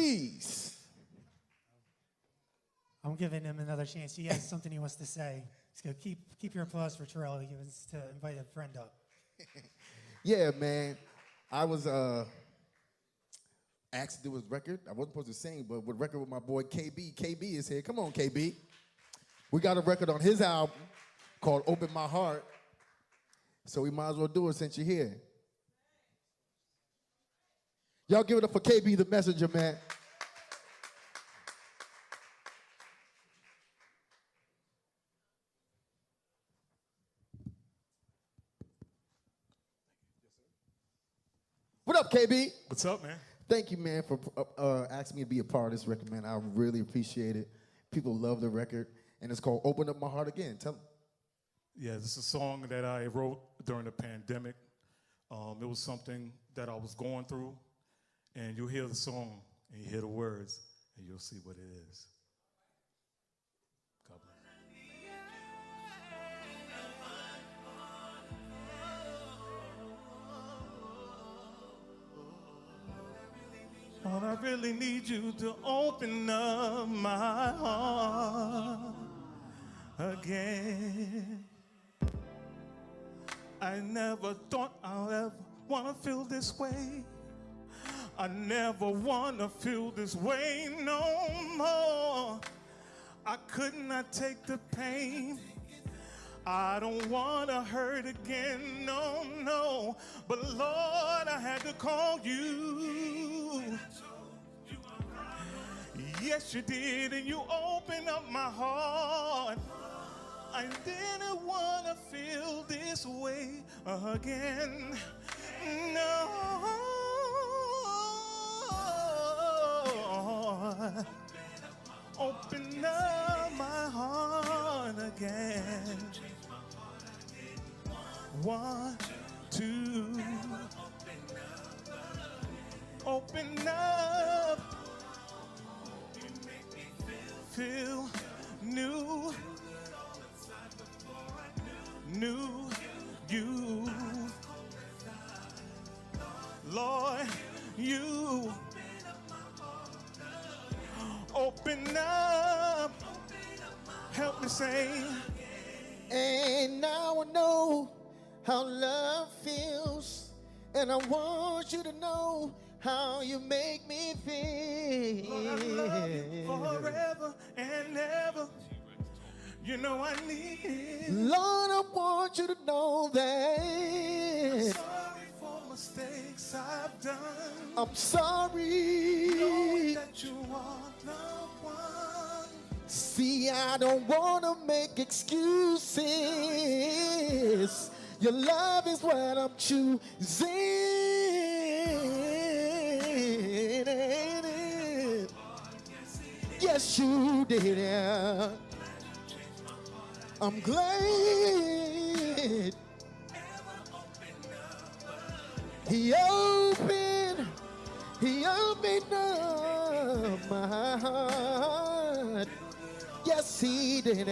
please. I'm giving him another chance. He has something he wants to say. So keep your applause for Terrell. He wants to invite a friend up. Yeah, man. I was asked to do his record. I wasn't supposed to sing, but with record with my boy KB. KB is here. Come on, KB. We got a record on his album called Open My Heart. So we might as well do it since you're here. Y'all give it up for KB the Messenger, man. What up, KB? What's up, man? Thank you, man, for asking me to be a part of this record, man. I really appreciate it. People love the record, and it's called Open Up My Heart Again. Tell them. Yeah, this is a song that I wrote during the pandemic. It was something that I was going through, and you'll hear the song, and you hear the words, and you'll see what it is. God bless. Lord, I really need you to open up my heart again. I never thought I'd ever want to feel this way. I never want to feel this way no more. I could not take the pain. I don't want to hurt again, no, no. But Lord, I had to call you. Yes, you did, and you opened up my heart. I didn't want to feel this way again, no. Open up my heart again. 1, 2. Open up. Feel new. New you. Lord, you. Open up. Help me say. And now I know how love feels, and I want you to know how you make me feel. Lord, I love you forever and ever. You know I need it. Lord, I want you to know that I'm sorry for mistakes I've done. I'm sorry. Knowing that you are the one. See, I don't want to make excuses. Your love is what I'm choosing. Yes, you did. I'm glad He opened up my heart. Yes, He did.